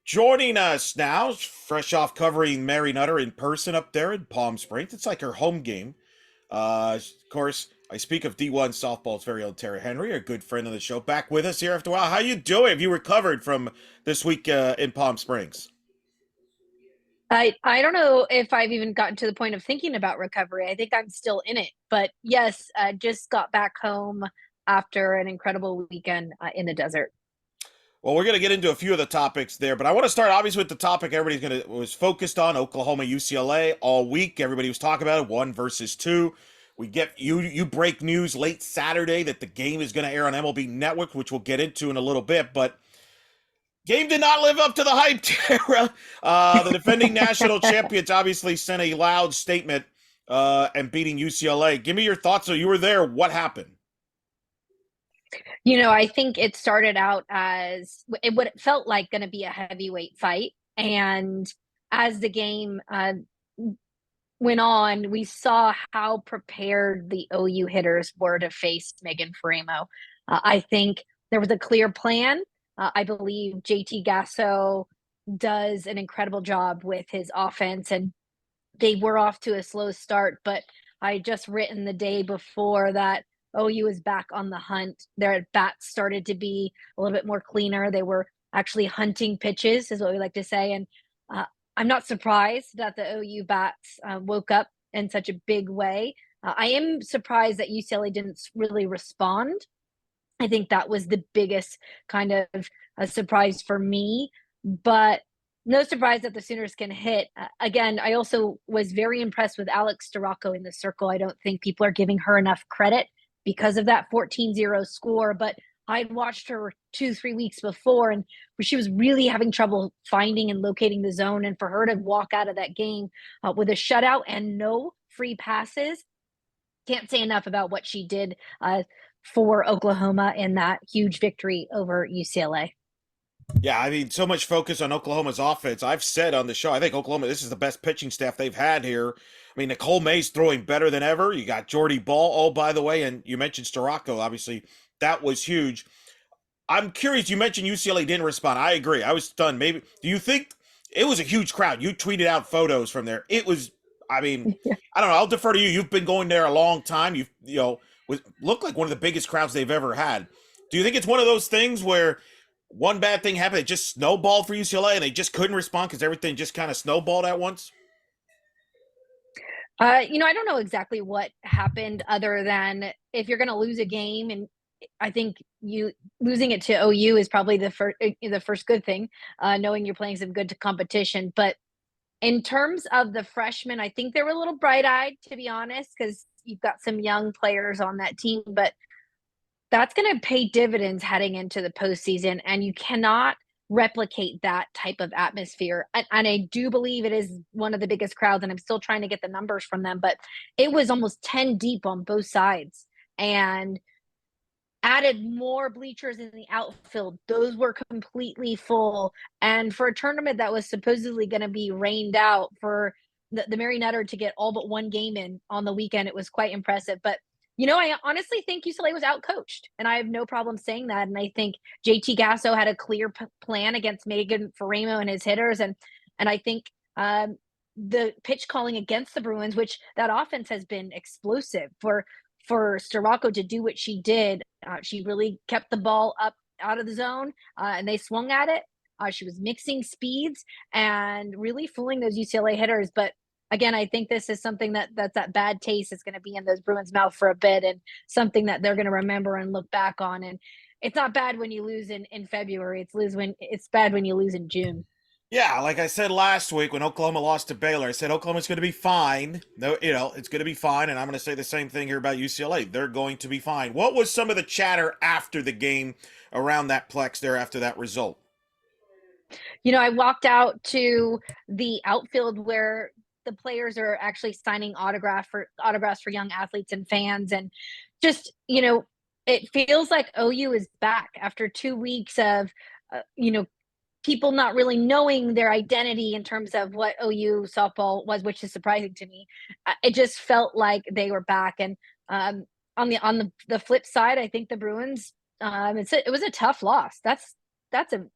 Joining us now, fresh off covering Mary Nutter in person up there in Palm Springs. It's like her home game. Of course, I speak of D1 softball's very own Tara Henry, a good friend of the show, back with us here after a while. How you doing? Have you recovered from this week in Palm Springs? I don't know if I've even gotten to the point of thinking about recovery. I think I'm still in it. But yes, just got back home after an incredible weekend in the desert. Well, we're going to get into a few of the topics there, but I want to start obviously with the topic everybody's going to was focused on Oklahoma UCLA all week. Everybody was talking about it, 1 versus 2. We get you break news late Saturday that the game is going to air on MLB Network, which we'll get into in a little bit, but game did not live up to the hype, Tara. The defending national champions obviously sent a loud statement and beating UCLA. Give me your thoughts. So you were there. What happened? I think it started out as what it felt like going to be a heavyweight fight. And as the game went on, we saw how prepared the OU hitters were to face Megan Faremo. I think there was a clear plan. I believe JT Gasso does an incredible job with his offense, and they were off to a slow start, but I just written the day before that OU is back on the hunt. Their bats started to be a little bit more cleaner. They were actually hunting pitches, is what we like to say. And uh, I'm not surprised that the OU bats woke up in such a big way. I am surprised that UCLA didn't really respond. I think that was the biggest kind of a surprise for me. But no surprise that the Sooners can hit. Again, I also was very impressed with Alex Storako in the circle. I don't think people are giving her enough credit because of that 14-0 score. But I'd watched her 2, 3 weeks before, and she was really having trouble finding and locating the zone. And for her to walk out of that game with a shutout and no free passes, can't say enough about what she did for Oklahoma in that huge victory over UCLA. Yeah, I mean, so much focus on Oklahoma's offense. I've said on the show, I think Oklahoma, this is the best pitching staff they've had here. I mean, Nicole May's throwing better than ever. You got Jordy Ball, oh, by the way, and you mentioned Storako, obviously. That was huge. I'm curious, you mentioned UCLA didn't respond. I agree. I was stunned. Maybe, do you think it was a huge crowd? You tweeted out photos from there. It was, I mean, I don't know. I'll defer to you. You've been going there a long time. Looked like one of the biggest crowds they've ever had. Do you think it's one of those things where one bad thing happened, it just snowballed for UCLA and they just couldn't respond because everything just kind of snowballed at once? I don't know exactly what happened other than if you're going to lose a game, and I think you losing it to OU is probably the first good thing, knowing you're playing some good competition. But in terms of the freshmen, I think they were a little bright eyed, to be honest, because you've got some young players on that team. But that's going to pay dividends heading into the postseason, and you cannot replicate that type of atmosphere. And I do believe it is one of the biggest crowds, and I'm still trying to get the numbers from them, but it was almost 10 deep on both sides and added more bleachers in the outfield. Those were completely full. And for a tournament that was supposedly going to be rained out, for the Mary Nutter to get all but one game in on the weekend, it was quite impressive. But I honestly think UCLA was outcoached, and I have no problem saying that. And I think JT Gasso had a clear plan against Megan Faremo and his hitters, and I think the pitch calling against the Bruins, which that offense has been explosive for Storako to do what she did. She really kept the ball up out of the zone, and they swung at it. She was mixing speeds and really fooling those UCLA hitters. But again, I think this is something that's that bad taste is going to be in those Bruins' mouth for a bit, and something that they're going to remember and look back on. And it's not bad when you lose in February. It's bad when you lose in June. Yeah, like I said last week when Oklahoma lost to Baylor, I said Oklahoma's going to be fine. No, it's going to be fine, and I'm going to say the same thing here about UCLA. They're going to be fine. What was some of the chatter after the game around that plex there after that result? I walked out to the outfield where the players are actually signing autographs for young athletes and fans, and just it feels like OU is back after 2 weeks of people not really knowing their identity in terms of what OU softball was, which is surprising to me. It just felt like they were back, and on the flip side, I think the Bruins. It was a tough loss. That's a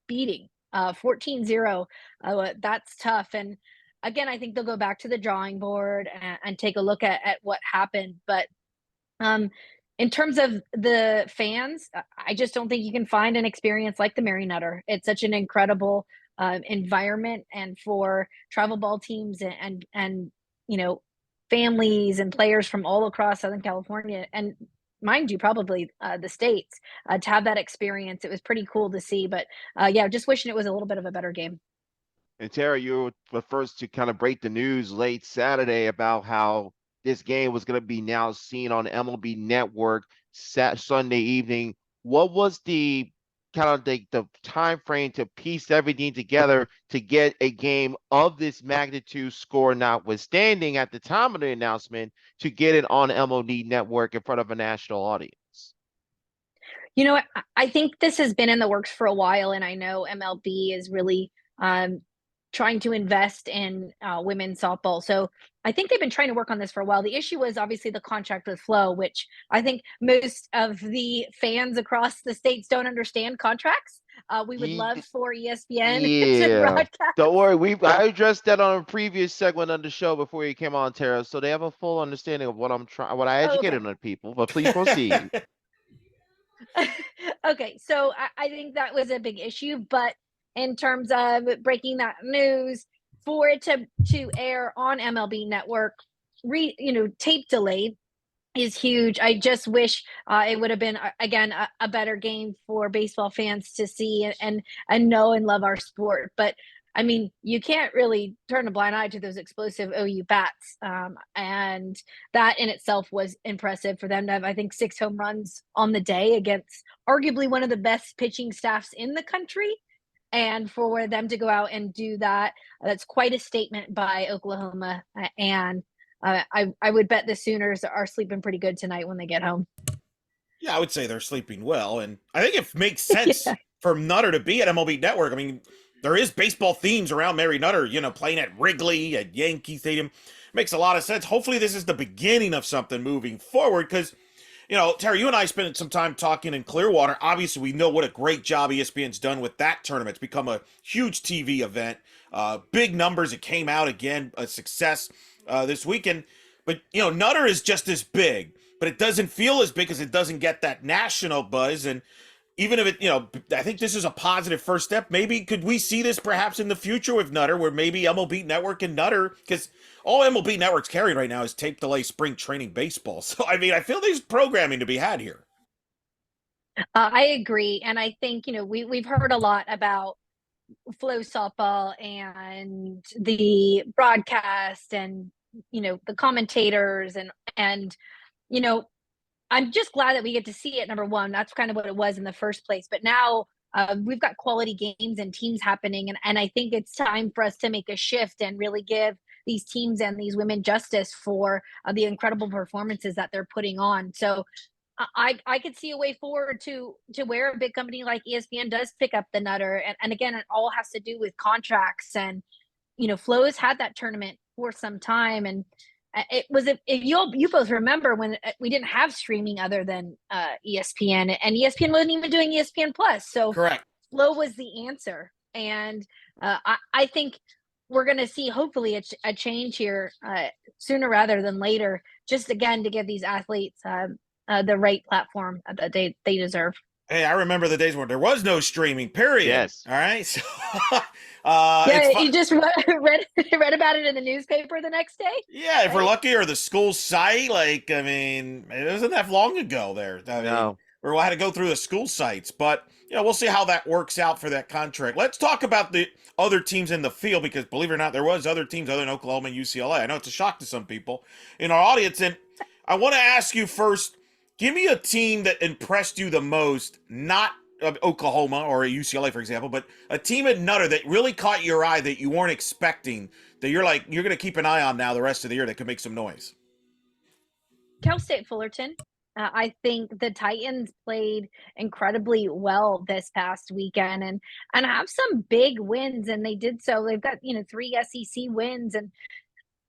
beating 14-0. That's tough. And again, I think they'll go back to the drawing board and take a look at what happened. But um, in terms of the fans, I just don't think you can find an experience like the Mary Nutter. It's such an incredible environment, and for travel ball teams and you know families and players from all across Southern California and mind you, probably the states to have that experience. It was pretty cool to see, but yeah, just wishing it was a little bit of a better game. And Tara, you were the first to kind of break the news late Saturday about how this game was going to be now seen on MLB Network Sunday evening. What was the kind of the time frame to piece everything together to get a game of this magnitude, score notwithstanding at the time of the announcement, to get it on MLB Network in front of a national audience? You know, I think this has been in the works for a while, and I know MLB is really um, trying to invest in women's softball. So I think they've been trying to work on this for a while. The issue was obviously the contract with Flo, which I think most of the fans across the states don't understand contracts. We would love for ESPN to Yeah. broadcast. Don't worry. I addressed that on a previous segment on the show before you came on, Tara. So they have a full understanding of what I'm trying, what I Oh, okay. educated on people. But please proceed. Okay, so I think that was a big issue, but in terms of breaking that news, for it to air on MLB Network, tape delayed is huge. I just wish it would have been again a better game for baseball fans to see and know and love our sport. But I mean, you can't really turn a blind eye to those explosive OU bats, and that in itself was impressive for them to have, I think, 6 home runs on the day against arguably one of the best pitching staffs in the country. And for them to go out and do that, that's quite a statement by Oklahoma. And I would bet the Sooners are sleeping pretty good tonight when they get home. Yeah, I would say they're sleeping well, and I think it makes sense Yeah. for Nutter to be at MLB Network. I mean, there is baseball themes around Mary Nutter, playing at Wrigley, at Yankee Stadium. Makes a lot of sense. Hopefully, this is the beginning of something moving forward because, Terry, you and I spent some time talking in Clearwater. Obviously, we know what a great job ESPN's done with that tournament. It's become a huge TV event. Big numbers. It came out again, a success this weekend. But, Nutter is just as big, but it doesn't feel as big because it doesn't get that national buzz. And even if I think this is a positive first step. Maybe could we see this perhaps in the future with Nutter, where maybe MLB Network and Nutter, because all MLB Network's carrying right now is tape delay spring training baseball. So, I mean, I feel there's programming to be had here. I agree, and I think we've heard a lot about flow softball and the broadcast and the commentators and you know I'm just glad that we get to see it. Number one, that's kind of what it was in the first place. But now we've got quality games and teams happening, and I think it's time for us to make a shift and really give these teams and these women justice for the incredible performances that they're putting on. So I could see a way forward to where a big company like ESPN does pick up the Nutter, and again, it all has to do with contracts. And Flo has had that tournament for some time, and it was if you both remember when we didn't have streaming other than ESPN, and ESPN wasn't even doing ESPN Plus, so Correct. Flo was the answer. And I think we're going to see hopefully a change here sooner rather than later, just again to give these athletes the right platform that they deserve. Hey, I remember the days where there was no streaming, period. Yes. All right. So, Yeah, you just read about it in the newspaper the next day. yeah, if Right? we're lucky, or the school site, like, I mean, it wasn't that long ago there. I mean, we had to go through the school sites, but, we'll see how that works out for that contract. Let's talk about the other teams in the field, because believe it or not, there was other teams other than Oklahoma and UCLA. I know it's a shock to some people in our audience, and I want to ask you first, give me a team that impressed you the most, not Oklahoma or UCLA, for example, but a team at Nutter that really caught your eye that you weren't expecting, that you're going to keep an eye on now the rest of the year that could make some noise. Cal State Fullerton. I think the Titans played incredibly well this past weekend and have some big wins, and they did so. They've got 3 SEC wins, and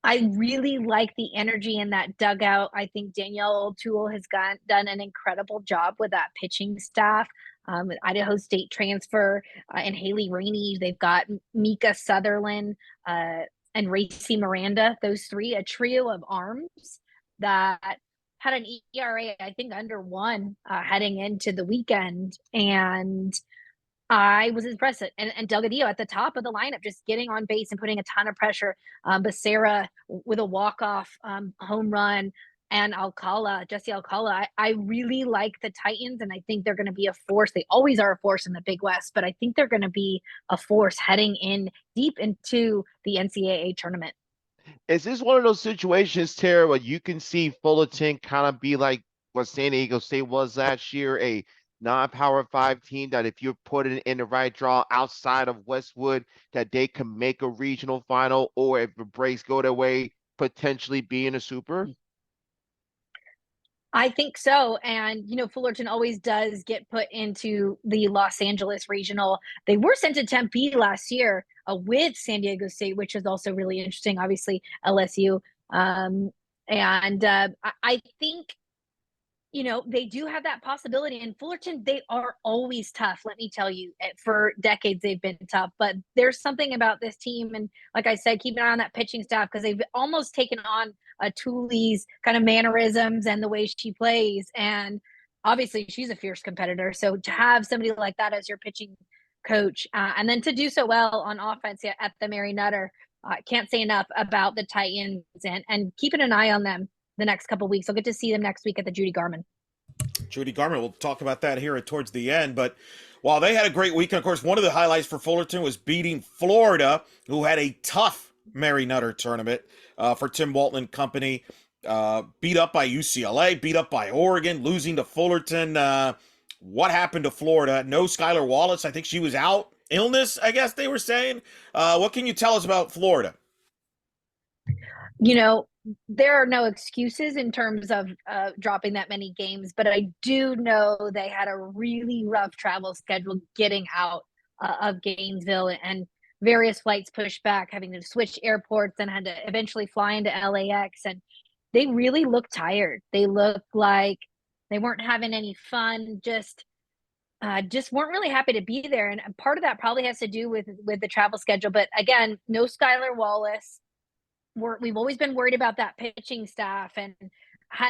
I really like the energy in that dugout. I think Danielle O'Toole has done an incredible job with that pitching staff. Idaho State transfer, and Haley Rainey. They've got Mika Sutherland and Racy Miranda. Those three, a trio of arms that had an ERA, I think, under one heading into the weekend. And I was impressed. And Delgadillo at the top of the lineup, just getting on base and putting a ton of pressure. Becerra with a walk-off home run, and Jesse Alcala. I really like the Titans, and I think they're going to be a force. They always are a force in the Big West, but I think they're going to be a force heading in deep into the NCAA tournament. Is this one of those situations, Tara, where you can see Fullerton kind of be like what San Diego State was last year, a non-power five team that if you're putting in the right draw outside of Westwood, that they can make a regional final, or if the breaks go their way, potentially be in a super? I think so. And, Fullerton always does get put into the Los Angeles regional. They were sent to Tempe last year with San Diego State, which is also really interesting. Obviously, LSU. And I think they do have that possibility. And Fullerton, they are always tough. Let me tell you, for decades, they've been tough. But there's something about this team. And like I said, keep an eye on that pitching staff, because they've almost taken on Thule's kind of mannerisms and the way she plays. And obviously, she's a fierce competitor. So to have somebody like that as your pitching coach, and then to do so well on offense at the Mary Nutter, can't say enough about the Titans, and keeping an eye on them the next couple of weeks. I'll get to see them next week at the Judy Garmin. Judy Garman, we'll talk about that here towards the end. But while they had a great weekend, of course, one of the highlights for Fullerton was beating Florida, who had a tough Mary Nutter tournament for Tim Walton and company. Beat up by UCLA, beat up by Oregon, losing to Fullerton. What happened to Florida? No Skylar Wallace. I think she was out. Illness, I guess they were saying. What can you tell us about Florida? There are no excuses in terms of dropping that many games, but I do know they had a really rough travel schedule getting out of Gainesville, and various flights pushed back, having to switch airports, and had to eventually fly into LAX. And they really looked tired. They looked like they weren't having any fun, just weren't really happy to be there. And part of that probably has to do with the travel schedule. But again, no Skylar Wallace. We've always been worried about that pitching staff, and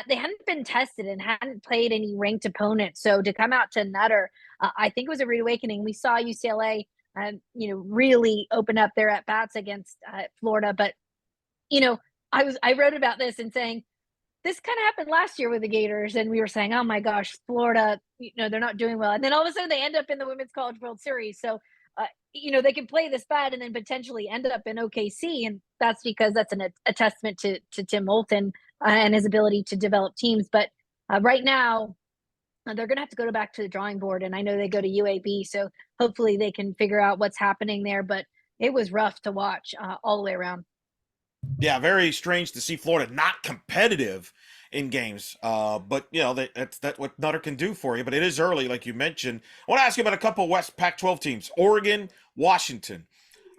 they hadn't been tested and hadn't played any ranked opponents. So to come out to Nutter, I think it was a rude awakening. We saw UCLA, really open up their at bats against Florida. But I wrote about this and saying this kind of happened last year with the Gators, and we were saying, oh my gosh, Florida, they're not doing well, and then all of a sudden they end up in the Women's College World Series. So they can play this bad and then potentially end up in OKC. And that's because that's a testament to Tim Moulton and his ability to develop teams. But right now, they're going to have to go back to the drawing board. And I know they go to UAB, so hopefully they can figure out what's happening there. But it was rough to watch all the way around. Yeah, very strange to see Florida not competitive in games. But that's what Nutter can do for you. But it is early, like you mentioned. I want to ask you about a couple of West Pac-12 teams: Oregon, Washington.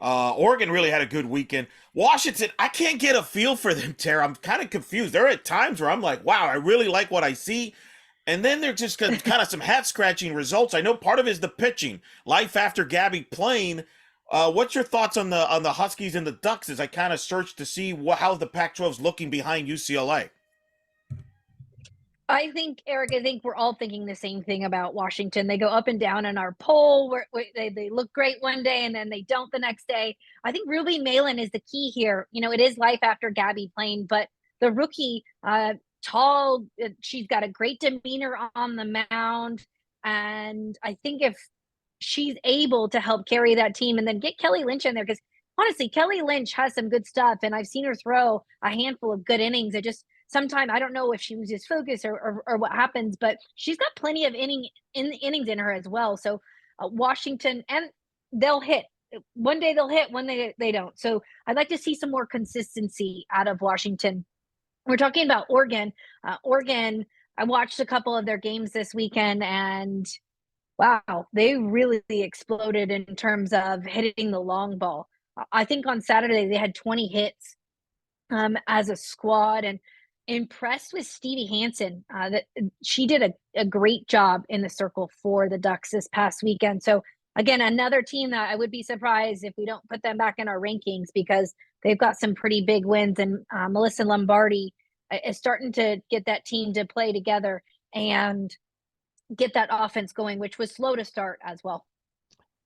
Oregon really had a good weekend. Washington, I can't get a feel for them, Tara. I'm kind of confused. There are times where I'm like, wow, I really like what I see. And then they're just kind of some head-scratching results. I know part of it is the pitching. Life after Gabby playing. What's your thoughts on the Huskies and the Ducks as I kind of search to see how the Pac-12 is looking behind UCLA? I think, Eric, we're all thinking the same thing about Washington. They go up and down in our poll where they look great one day and then they don't the next day. I think Ruby Malin is the key here. It is life after Gabby playing, but the rookie, tall, she's got a great demeanor on the mound. And I think if she's able to help carry that team and then get Kelly Lynch in there, because honestly, Kelly Lynch has some good stuff, and I've seen her throw a handful of good innings. It just sometimes I don't know if she loses focus or what happens, but she's got plenty of innings in her as well. So Washington, and they'll hit. One day they'll hit, one day they don't. So I'd like to see some more consistency out of Washington. We're talking about Oregon. Oregon, I watched a couple of their games this weekend, and wow, they really exploded in terms of hitting the long ball. I think on Saturday they had 20 hits as a squad, and impressed with Stevie Hansen. That she did a great job in the circle for the Ducks this past weekend. So again, another team that I would be surprised if we don't put them back in our rankings because they've got some pretty big wins. And Melissa Lombardi is starting to get that team to play together and get that offense going, which was slow to start as well.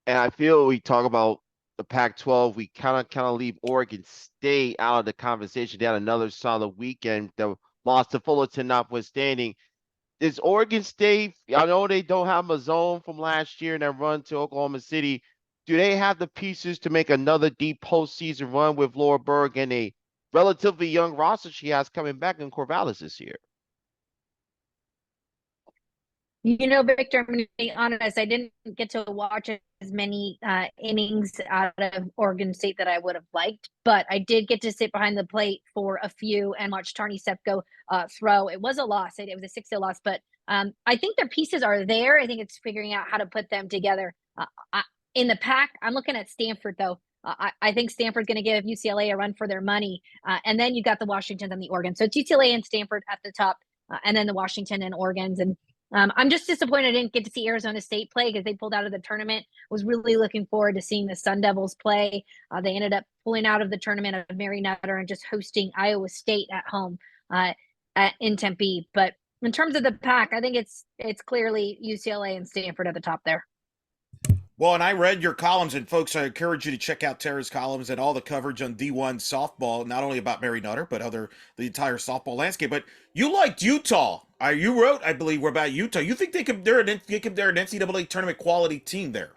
And I feel we talk about the Pac-12, we kind of leave Oregon State out of the conversation. They had another solid weekend. The loss to Fullerton notwithstanding. Is Oregon State, I know they don't have a zone from last year and that run to Oklahoma City. Do they have the pieces to make another deep postseason run with Laura Berg and a relatively young roster she has coming back in Corvallis this year? You know, Victor, I'm going to be honest. I didn't get to watch as many innings out of Oregon State that I would have liked, but I did get to sit behind the plate for a few and watch Tarney Sepko throw. It was a loss. It was a 6-0 loss, but I think their pieces are there. I think it's figuring out how to put them together. In the pack, I'm looking at Stanford, though. I think Stanford's going to give UCLA a run for their money. And then you got the Washingtons and the Oregon. So it's UCLA and Stanford at the top, and then the Washington and Oregons. And I'm just disappointed I didn't get to see Arizona State play because they pulled out of the tournament. Was really looking forward to seeing the Sun Devils play. They ended up pulling out of the tournament of Mary Nutter and just hosting Iowa State at home in Tempe. But in terms of the pack, I think it's clearly UCLA and Stanford at the top there. Well, and I read your columns, and folks, I encourage you to check out Tara's columns and all the coverage on D1 softball, not only about Mary Nutter, but the entire softball landscape. But you liked Utah. You wrote, I believe, about Utah. You think they're an NCAA tournament quality team there?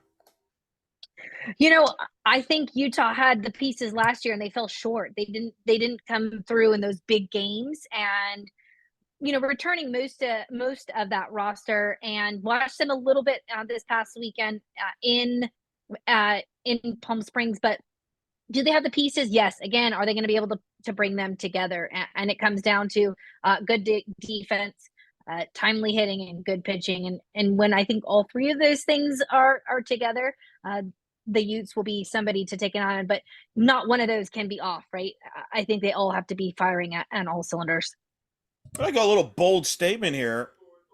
You know, I think Utah had the pieces last year, and they fell short. They didn't come through in those big games, and returning most of that roster and watched them a little bit this past weekend in Palm Springs. But do they have the pieces? Yes. Again, are they going to be able to bring them together? And it comes down to good defense, timely hitting, and good pitching. And when I think all three of those things are together, the Utes will be somebody to take it on. But not one of those can be off, right? I think they all have to be firing on all cylinders. I got a little bold statement here.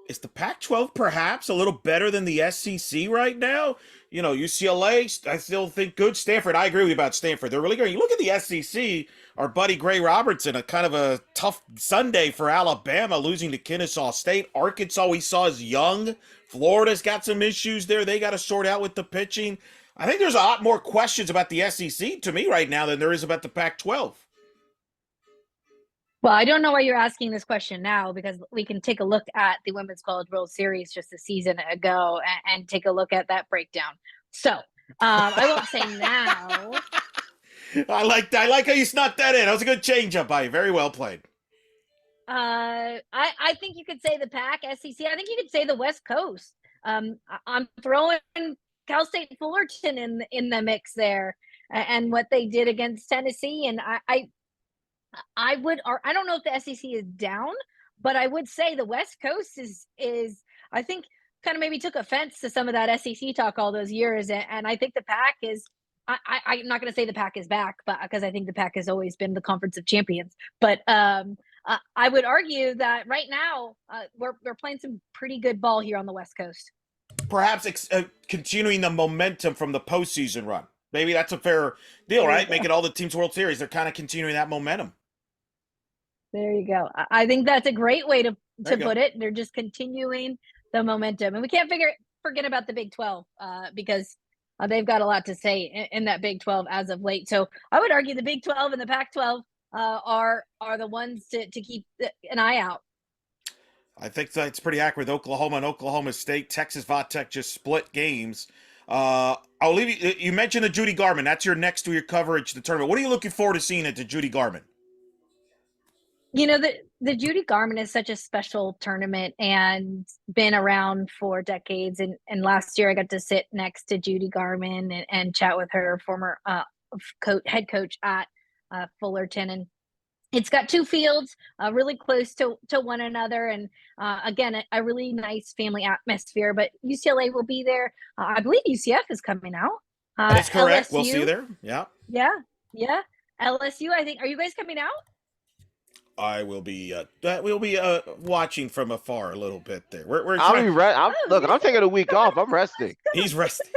Is the Pac-12 perhaps a little better than the SEC right now? UCLA, I still think good. Stanford, I agree with you about Stanford. They're really good. You look at the SEC, our buddy Gray Robertson, a kind of a tough Sunday for Alabama, losing to Kennesaw State. Arkansas, we saw, is young. Florida's got some issues there. They got to sort out with the pitching. I think there's a lot more questions about the SEC to me right now than there is about the Pac-12. Well, I don't know why you're asking this question now, because we can take a look at the Women's College World Series just a season ago and take a look at that breakdown. So I won't say now. I like how you snuck that in. That was a good change-up by you. Very well played. I think you could say the Pac, SEC. I think you could say the West Coast. I'm throwing Cal State Fullerton in the mix there, and what they did against Tennessee. And I don't know if the SEC is down, but I would say the West Coast is I think kind of maybe took offense to some of that SEC talk all those years, and I think the Pac is. I'm not going to say the Pac is back, but because I think the Pac has always been the Conference of Champions. But I would argue that right now we're playing some pretty good ball here on the West Coast. Perhaps continuing the momentum from the postseason run. Maybe that's a fair deal, right? Making all the teams World Series. They're kind of continuing that momentum. There you go. I think that's a great way to put it. They're just continuing the momentum. And we can't forget about the Big 12 because they've got a lot to say in that Big 12 as of late. So I would argue the Big 12 and the Pac-12 are the ones to keep an eye out. I think that's pretty accurate. Oklahoma and Oklahoma State, Texas Vatech just split games. I'll leave you. You mentioned the Judy Garman. That's your next to your coverage, the tournament. What are you looking forward to seeing at the Judy Garman? The Judy Garman is such a special tournament and been around for decades. And last year I got to sit next to Judy Garman and chat with her, former head coach at Fullerton. And it's got two fields really close to one another. And again, a really nice family atmosphere. But UCLA will be there. I believe UCF is coming out. That's correct. LSU, we'll see you there. Yeah. Yeah. LSU, I think. Are you guys coming out? I will be. We'll be watching from afar a little bit there. We're I'll trying. be Oh, look, I'm taking a week off. I'm resting. He's resting.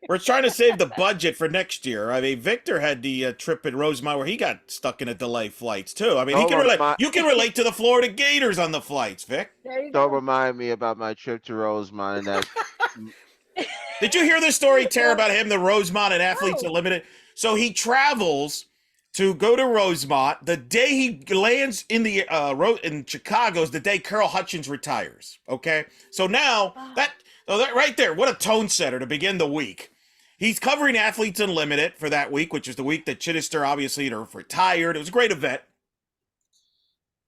We're trying to save the budget for next year. I mean, Victor had the trip in Rosemont where he got stuck in a delay flights too. I mean, he Don't can relate. remind You can relate to the Florida Gators on the flights, Vic. there you don't go. remind me about my trip to Rosemont and that. Did you hear this story, Tara, Well, about him, the Rosemont and Athletes no. Unlimited? So he travels to go to Rosemont. The day he lands in the in Chicago is the day Carol Hutchins retires. Okay, so now that right there, what a tone setter to begin the week. He's covering Athletes Unlimited for that week, which is the week that Chittister obviously retired. It was a great event.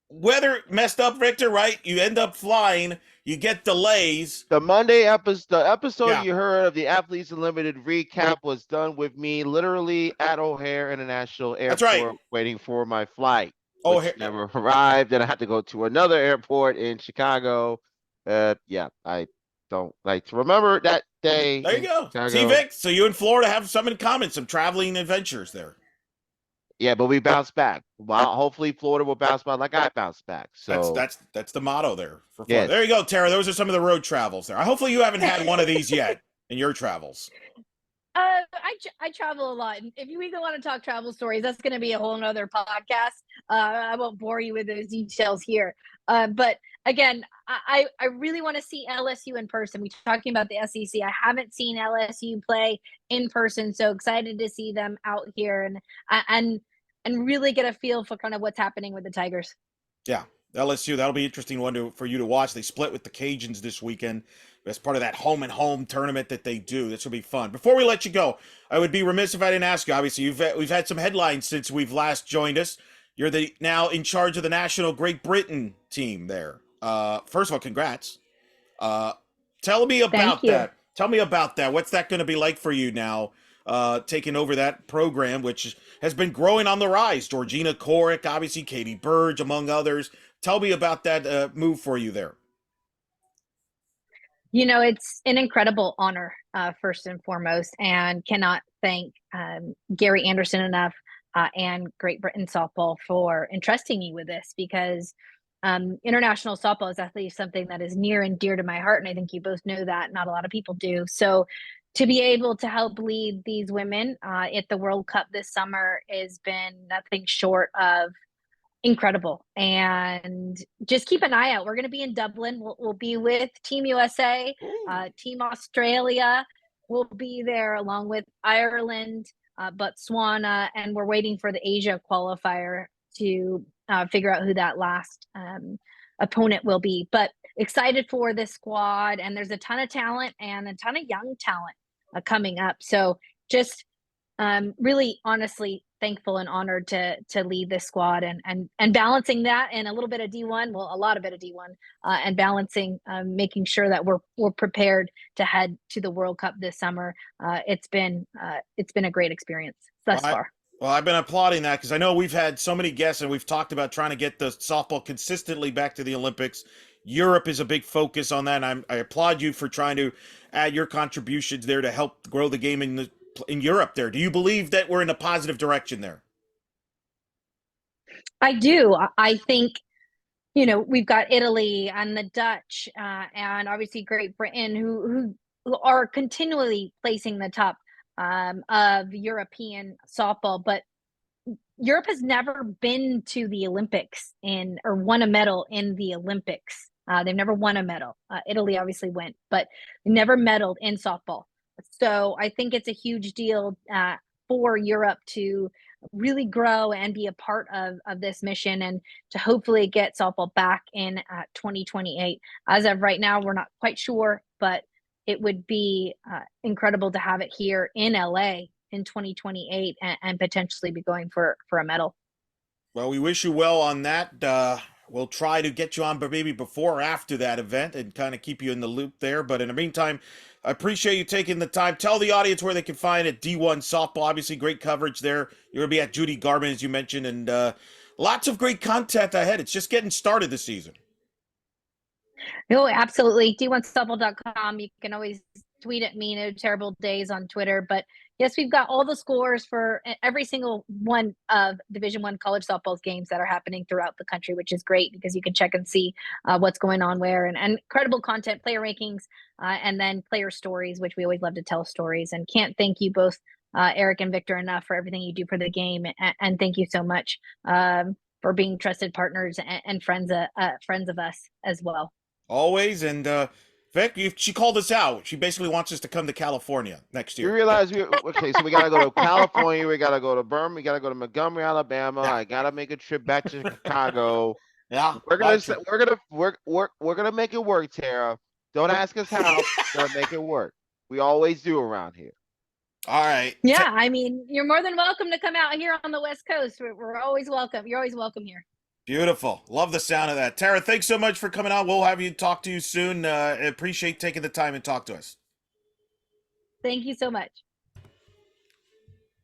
Weather messed up, Victor. Right? You end up flying. You get delays. The Monday episode, the episode Yeah, you heard of the Athletes Unlimited recap was done with me literally at O'Hare International that's right. Airport waiting for my flight, Oh, which never arrived. And I had to go to another airport in Chicago. Yeah, I don't like to remember that day there you in go. See, Chicago. Vic, so you and Florida have some in common, some traveling adventures there. Yeah, but we bounced back. Well, hopefully Florida will bounce back like I bounced back. That's So that's that's the motto there for Florida. yes, There you go, Tara. Those are some of the road travels there. Hopefully you haven't had one of these yet in your travels. I travel a lot. And if you even want to talk travel stories, that's going to be a whole nother podcast. I won't bore you with those details here. But again, I really want to see LSU in person. We're talking about the SEC. I haven't seen LSU play in person, so excited to see them out here and really get a feel for kind of what's happening with the Tigers. Yeah, LSU. That'll be an interesting one for you to watch. They split with the Cajuns this weekend as part of that home and home tournament that they do. This will be fun. Before we let you go, I would be remiss if I didn't ask you. Obviously, we've had some headlines since we've last joined us. You're now in charge of the national Great Britain team there. First of all, congrats. Uh, tell me Thank about you. that. Tell me about that. What's that going to be like for you now, taking over that program, which has been growing on the rise? Georgina Corrick, obviously, Katie Burge, among others. Tell me about that move for you there. It's an incredible honor, first and foremost, and cannot thank Gary Anderson enough and Great Britain Softball for entrusting me with this because international softball is actually something that is near and dear to my heart. And I think you both know that. Not a lot of people do. So to be able to help lead these women at the World Cup this summer has been nothing short of incredible. And just keep an eye out. We're going to be in Dublin. We'll be with Team USA, Team Australia. We'll be there along with Ireland, Botswana, and we're waiting for the Asia qualifier to figure out who that last opponent will be. But excited for this squad, and there's a ton of talent and a ton of young talent coming up. So just really honestly thankful and honored to lead this squad and balancing that and a little bit of D1, well, a lot of bit of D1, and balancing, making sure that we're prepared to head to the World Cup this summer. It's been a great experience thus far. Well, I've been applauding that because I know we've had so many guests and we've talked about trying to get the softball consistently back to the Olympics. Europe is a big focus on that. And I applaud you for trying to add your contributions there to help grow the game in Europe there. Do you believe that we're in a positive direction there? I do. I think, we've got Italy and the Dutch and obviously Great Britain who are continually placing the top of European softball, but Europe has never been to the Olympics or won a medal in the Olympics. They've never won a medal. Italy obviously went, but never medaled in softball. So I think it's a huge deal for Europe to really grow and be a part of this mission and to hopefully get softball back in 2028. As of right now, we're not quite sure, but it would be incredible to have it here in LA in 2028 and potentially be going for a medal. Well, we wish you well on that. We'll try to get you on, but maybe before or after that event and kind of keep you in the loop there. But in the meantime, I appreciate you taking the time. Tell the audience where they can find it. D1 Softball, obviously great coverage there. You're going to be at Judy Garman, as you mentioned, and lots of great content ahead. It's just getting started this season. No, absolutely. D1softball.com. You can always tweet at me. No terrible days on Twitter, but Yes, we've got all the scores for every single one of Division I college softball games that are happening throughout the country, which is great because you can check and see what's going on where, and incredible content, player rankings, and then player stories, which we always love to tell stories. And can't thank you both, Eric and Victor, enough for everything you do for the game, and thank you so much for being trusted partners and friends of us as well. Always. And Vic, she called us out. She basically wants us to come to California next You year. realize okay, so we gotta go to California, we gotta go to Birmingham, we gotta go to Montgomery, Alabama. Yeah. I gotta make a trip back to Chicago. Yeah. We're gonna Gotcha. we're gonna make it work, Tara. Don't ask us how. We're gonna make it work. We always do around here. All right. Yeah, I mean, you're more than welcome to come out here on the West Coast. We're always welcome. You're always welcome here. Beautiful. Love the sound of that. Tara, thanks so much for coming on. We'll have you talk to you soon. Appreciate taking the time and talk to us. Thank you so much.